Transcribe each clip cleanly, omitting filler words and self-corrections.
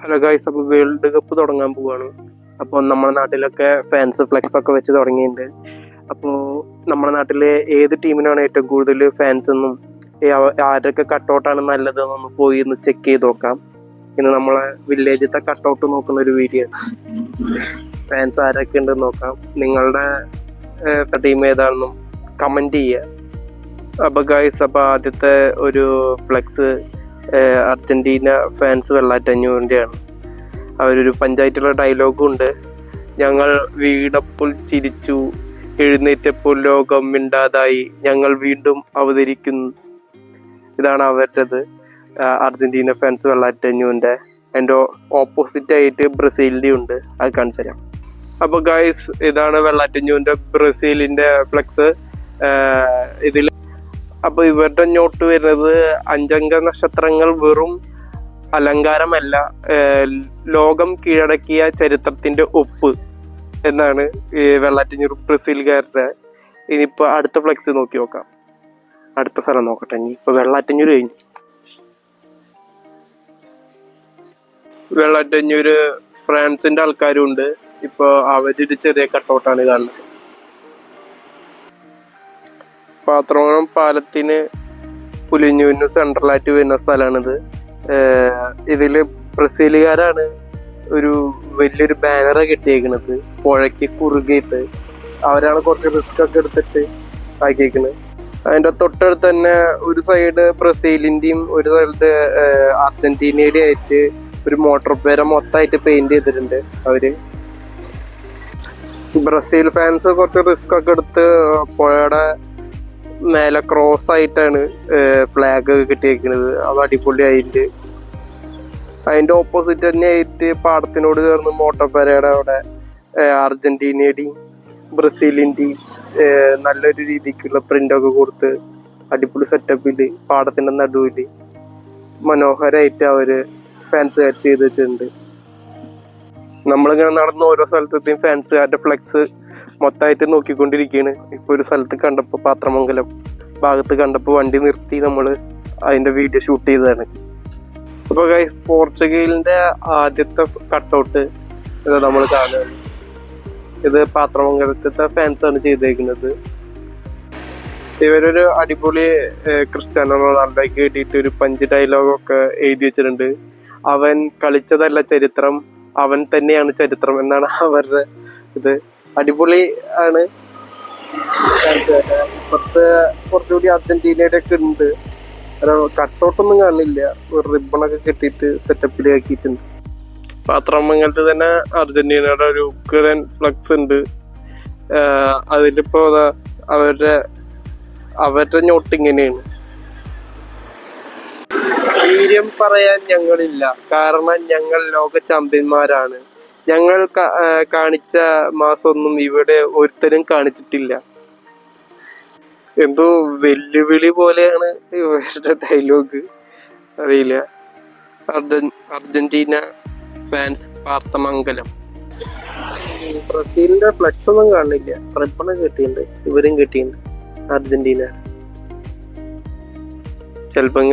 Hello guys, അപ്പോൾ world cup തുടങ്ങാൻ പോവാണ്. അപ്പോൾ നമ്മുടെ നാട്ടിലൊക്കെ ഫാൻസ് ഫ്ലെക്സ് ഒക്കെ വെച്ച് തുടങ്ങിയിട്ടുണ്ട്. അപ്പോൾ നമ്മുടെ നാട്ടിലെ ഏത് ടീമിനാണ് ഏറ്റവും കൂടുതൽ ഫാൻസ് എന്നും ആരൊക്കെ കട്ടൗട്ടാണ് നല്ലതെന്നൊന്ന് പോയി ഒന്ന് ചെക്ക് ചെയ്ത് നോക്കാം. ഇന്ന് നമ്മളെ വില്ലേജിലത്തെ കട്ടൗട്ട് നോക്കുന്ന ഒരു വീഡിയോ. ഫാൻസ് ആരൊക്കെ ഉണ്ടെന്ന് നോക്കാം. നിങ്ങളുടെ ടീം ഏതാണെന്നും കമൻറ്റ് ചെയ്യുക. അപ്പോൾ ഗൈസ്, അപ്പോൾ ആദ്യത്തെ ഒരു ഫ്ലെക്സ് അർജന്റീന ഫാൻസ് വെള്ളാറ്റഞ്ഞൂറിൻ്റെയാണ്. അവരൊരു പഞ്ചായത്തുള്ള ഡയലോഗും ഉണ്ട്. ഞങ്ങൾ വീണപ്പോൾ ചിരിച്ചു, എഴുന്നേറ്റപ്പോൾ ലോകം മിണ്ടാതായി, ഞങ്ങൾ വീണ്ടും അവതരിക്കുന്നു. ഇതാണ് അവരുടേത്. അർജന്റീന ഫാൻസ് വെള്ളാറ്റഞ്ഞൂറിൻ്റെ. എൻ്റെ ഓപ്പോസിറ്റ് ആയിട്ട് ബ്രസീലിൻ്റെ ഉണ്ട്, അത് കാണിച്ചു തരാം. അപ്പോൾ ഗൈസ്, ഇതാണ് വെള്ളാറ്റഞ്ഞൂറിൻ്റെ ബ്രസീലിൻ്റെ ഫ്ലെക്സ്. ഇതിൽ അപ്പോൾ ഇവരുടെ നോട്ട് വരുന്നത് 5 അംഗ നക്ഷത്രങ്ങൾ വെറും അലങ്കാരമല്ല, ലോകം കീഴടക്കിയ ചരിത്രത്തിന്റെ ഒപ്പ് എന്നാണ് ഈ വെള്ളാറ്റഞ്ഞൂർ ബ്രസീൽക്കാരുടെ. ഇനിയിപ്പോൾ അടുത്ത ഫ്ലെക്സ് നോക്കി നോക്കാം. അടുത്ത സ്ഥലം നോക്കട്ടെ. ഇനി ഇപ്പൊ വെള്ളാറ്റഞ്ഞൂർ കഴിഞ്ഞു. വെള്ളാറ്റഞ്ഞൂര് ഫ്രാൻസിന്റെ ആൾക്കാരും ഉണ്ട്. ഇപ്പൊ അവരൊരു ചെറിയ കട്ടൗട്ടാണ് കാണുന്നത്. പാത്രമംഗലം പാലത്തിന് പുലിഞ്ഞൂരിന് സെൻട്രലായിട്ട് വരുന്ന സ്ഥലമാണിത്. ഇതില് ബ്രസീലുകാരാണ് ഒരു വലിയൊരു ബാനർ കെട്ടിയേക്കണത്, പുഴയ്ക്ക് കുറുകിയിട്ട്. അവരാണ് കുറച്ച് റിസ്ക് ഒക്കെ എടുത്തിട്ട് ആക്കിയേക്കണത്. അതിന്റെ തൊട്ടടുത്ത് തന്നെ ഒരു സൈഡ് ബ്രസീലിന്റെയും ഒരു സൈഡ് അർജന്റീനയുടെയും ആയിട്ട് ഒരു മോട്ടോർ പേര മൊത്തമായിട്ട് പെയിന്റ് ചെയ്തിട്ടുണ്ട് അവര്. ബ്രസീൽ ഫാൻസ് കുറച്ച് റിസ്ക് ഒക്കെ എടുത്ത് പുഴയുടെ മേലെ ക്രോസ് ആയിട്ടാണ് ഫ്ലാഗ് കിട്ടിയേക്കുന്നത്. അത് അടിപൊളിയായിട്ട്. അതിന്റെ ഓപ്പോസിറ്റ് തന്നെ ആയിട്ട് പാടത്തിനോട് ചേർന്ന് മോട്ടോപ്പരയുടെ അവിടെ അർജന്റീനയുടെയും ബ്രസീലിന്റെയും നല്ലൊരു രീതിക്കുള്ള പ്രിന്റൊക്കെ കൊടുത്ത് അടിപൊളി സെറ്റപ്പില് പാടത്തിന്റെ നടുവില് മനോഹരമായിട്ട് അവര് ഫാൻസുകാർ ചെയ്ത് വെച്ചിട്ടുണ്ട്. നമ്മളിങ്ങനെ നടന്ന് ഓരോ സ്ഥലത്തെയും ഫാൻസുകാരുടെ ഫ്ലെക്സ് മൊത്തമായിട്ട് നോക്കിക്കൊണ്ടിരിക്കുകയാണ്. ഇപ്പൊ ഒരു സ്ഥലത്ത് കണ്ടപ്പോൾ, പാത്രമംഗലം ഭാഗത്ത് കണ്ടപ്പോൾ വണ്ടി നിർത്തി നമ്മൾ അതിന്റെ വീഡിയോ ഷൂട്ട് ചെയ്തതാണ്. അപ്പൊ ഗൈസ്, പോർച്ചുഗലിന്റെ ആദ്യത്തെ കട്ടൗട്ട് ഇത് നമ്മൾ കാണുകയാണ്. ഇത് പാത്രമംഗലത്തെ ഫാൻസ് ആണ് ചെയ്തേക്കുന്നത്. ഇവരൊരു അടിപൊളി ക്രിസ്ത്യാനോ റൊണാൾഡോയ്ക്ക് വേണ്ടിയിട്ട് ഒരു പഞ്ച് ഡയലോഗൊക്കെ എഴുതി വെച്ചിട്ടുണ്ട്. അവൻ കളിച്ചതല്ല ചരിത്രം, അവൻ തന്നെയാണ് ചരിത്രം എന്നാണ് അവരുടെ ഇത്. അടിപൊളി ആണ്. ഇപ്പത്തെ കുറച്ചുകൂടി അർജന്റീനയുടെ ഒക്കെ ഉണ്ട്. കട്ടൗട്ടൊന്നും കാണില്ല, ഒരു റിബണൊക്കെ കെട്ടിയിട്ട് സെറ്റപ്പിൽ ആക്കിയിട്ടുണ്ട്. പാത്രമംഗലത്ത് തന്നെ അർജന്റീനയുടെ ഒരു ഉഗ്രൻ ഫ്ലക്സ് ഉണ്ട്. അതിലിപ്പോ അവരുടെ നോട്ട് ഇങ്ങനെയാണ്: വീര്യം പറയാൻ ഞങ്ങളില്ല, കാരണം ഞങ്ങൾ ലോക ചാമ്പ്യന്മാരാണ്. ഞങ്ങൾ കാണിച്ച മാസമൊന്നും ഇവിടെ ഒരുത്തരും കാണിച്ചിട്ടില്ല. എന്തോ വെല്ലുവിളി പോലെയാണ് ഇവരുടെ ഡയലോഗ്, അറിയില്ല. Argentina fans Parthamangalam. ബ്രസീലിന്റെ ഫ്ലെക്സ് ഒന്നും കാണില്ല, റിബണ് കിട്ടിയിട്ടുണ്ട്. ഇവരും കിട്ടിയിട്ടുണ്ട് അർജന്റീന. ചിലപ്പോ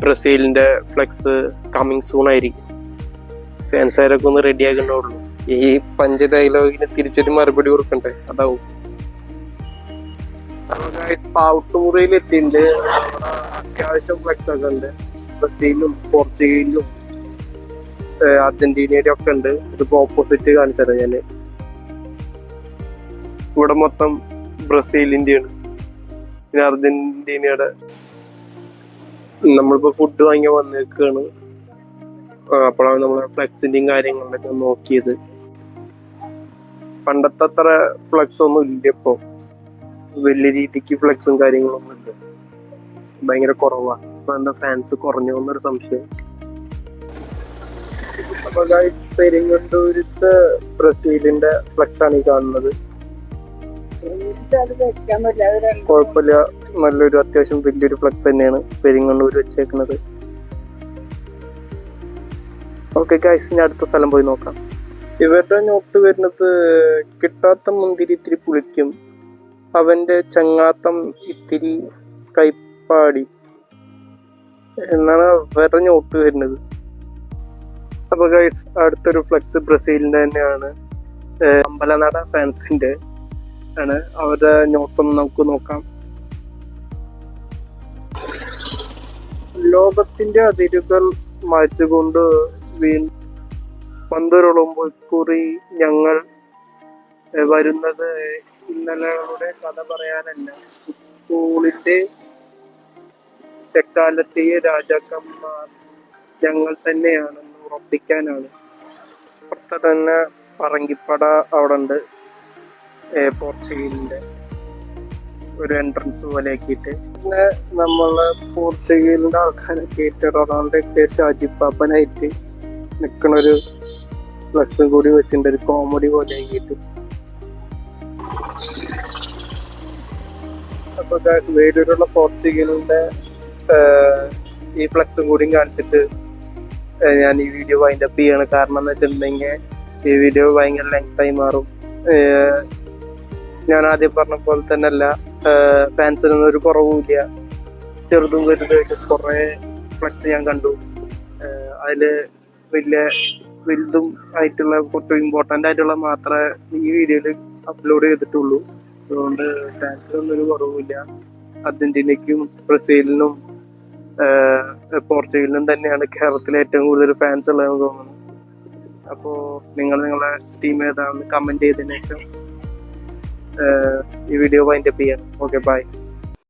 ബ്രസീലിന്റെ ഫ്ലെക്സ് കമ്മിങ് സൂൺ ആയിരിക്കും. ഫാൻസുകാരൊക്കെ ഒന്ന് റെഡി ആക്കണ്ടുള്ളൂ. ഈ പഞ്ച് ഡയലോഗിന് തിരിച്ചൊരു മറുപടി കൊടുക്കണ്ടേ, അതാവും. പാവട്ടുമുറിയിൽ എത്തിയിട്ടുണ്ട്. അത്യാവശ്യം ഫ്ലെക്സ് ഒക്കെ ഉണ്ട്. ബ്രസീലും പോർച്ചുഗലിലും അർജന്റീനയുടെ ഒക്കെ ഉണ്ട്. ഇതിപ്പോ ഓപ്പോസിറ്റ് കാണിച്ചത് ഞാന്. ഇവിടെ മൊത്തം ബ്രസീലിന്റെ ആണ്, പിന്നെ അർജന്റീനയുടെ. നമ്മളിപ്പോ ഫുഡ് വാങ്ങി വന്നേക്കാണ്. അപ്പോഴാണ് നമ്മളെ ഫ്ലെക്സിന്റെയും കാര്യങ്ങളിലൊക്കെ നോക്കിയത്. പണ്ടത്തെ അത്ര ഫ്ലെക്സ് ഒന്നും ഇല്ല ഇപ്പൊ. വലിയ രീതിക്ക് ഫ്ലെക്സും കാര്യങ്ങളൊന്നും ഇല്ല, ഭയങ്കര കുറവാണ്. ഇപ്പൊ എന്താ ഫാൻസ് കുറഞ്ഞോ എന്നൊരു സംശയം. അപ്പൊ പെരിങ്ങണ്ടൂരത്തെ ബ്രസീലിന്റെ ഫ്ലെക്സ് ആണ് ഈ കാണുന്നത്. കുഴപ്പമില്ല, നല്ലൊരു അത്യാവശ്യം വലിയൊരു ഫ്ലെക്സ് തന്നെയാണ് പെരിങ്ങണ്ടൂർ വെച്ചേക്കുന്നത്. ഓക്കെ ഗൈസ്, ഇനി അടുത്ത സ്ഥലം പോയി നോക്കാം. ഇവരുടെ നോട്ട് വരുന്നത്: കിട്ടാത്ത മുന്തിരി ഇത്തിരി പുളിക്കും, അവന്റെ ചങ്ങാത്തം ഇത്തിരി കൈപ്പാടി എന്നാണ് ഇവരുടെ നോട്ട് വരുന്നത്. അപ്പൊ ഗൈസ്, അടുത്തൊരു ഫ്ലെക്സ് ബ്രസീലിന്റെ തന്നെയാണ്. അമ്പലനട ഫാൻസിന്റെ ആണ്. അവരുടെ നോട്ടൊന്ന് നമുക്ക് നോക്കാം. ലോകത്തിന്റെ അതിരുകൾ മാറ്റുകൊണ്ട് പന്തുരുളുമ്പോൾ കുറി ഞങ്ങൾ വരുന്നത് ഇന്നലകളുടെ കഥ പറയാനല്ല, സ്കൂളിന്റെ എക്കാലത്തെ രാജാക്കന്മാർ ഞങ്ങൾ തന്നെയാണെന്ന് ഉറപ്പിക്കാനാണ്. അപ്പുറത്തെ തന്നെ പറങ്കിപ്പട അവിടെ ഉണ്ട്, പോർച്ചുഗലിന്റെ ഒരു എൻട്രൻസ് പോലെ ആക്കിയിട്ട്. പിന്നെ നമ്മളെ പോർച്ചുഗലിന്റെ ആൾക്കാരൊക്കെ ആയിട്ട് റൊണാൾഡോ ഷാജിപ്പാപ്പനായിട്ട് നിൽക്കണൊരു ഫ്ലക്സും കൂടി വെച്ചിട്ടുണ്ട്, ഒരു കോമഡി പോലെ ആക്കിയിട്ട്. അപ്പൊ വേലൂരുള്ള പോർച്ചുഗലിന്റെ ഈ ഫ്ലക്സും കൂടിയും കാണിച്ചിട്ട് ഞാൻ ഈ വീഡിയോ വൈൻഡപ്പ് ചെയ്യാണ്. കാരണം എന്ന് വെച്ചിട്ടുണ്ടെങ്കിൽ ഈ വീഡിയോ ഭയങ്കര ലെങ്തായി മാറും. ഞാൻ ആദ്യം പറഞ്ഞ പോലെ തന്നെ അല്ല, ഫാൻസിനൊന്നും ഒരു കുറവുമില്ല. ചെറുതും വലുതായിട്ട് കുറെ ഫ്ലക്സ് ഞാൻ കണ്ടു. അതില് വലുതും ആയിട്ടുള്ള കുറച്ച് ഇമ്പോർട്ടൻ്റ് ആയിട്ടുള്ള മാത്രമേ ഈ വീഡിയോയിൽ അപ്ലോഡ് ചെയ്തിട്ടുള്ളൂ. അതുകൊണ്ട് ഫാൻസിനൊന്നും ഒരു കുറവുമില്ല. അർജന്റീനയ്ക്കും ബ്രസീലിനും പോർച്ചുഗലിനും തന്നെയാണ് കേരളത്തിലെ ഏറ്റവും കൂടുതൽ ഫാൻസ് ഉള്ളതെന്ന് തോന്നുന്നു. അപ്പോൾ നിങ്ങളുടെ ടീം ഏതാണെന്ന് കമന്റ് ചെയ്തതിനു ശേഷം ഈ വീഡിയോ വൈൻഡപ്പ് ചെയ്യാം. Okay, by.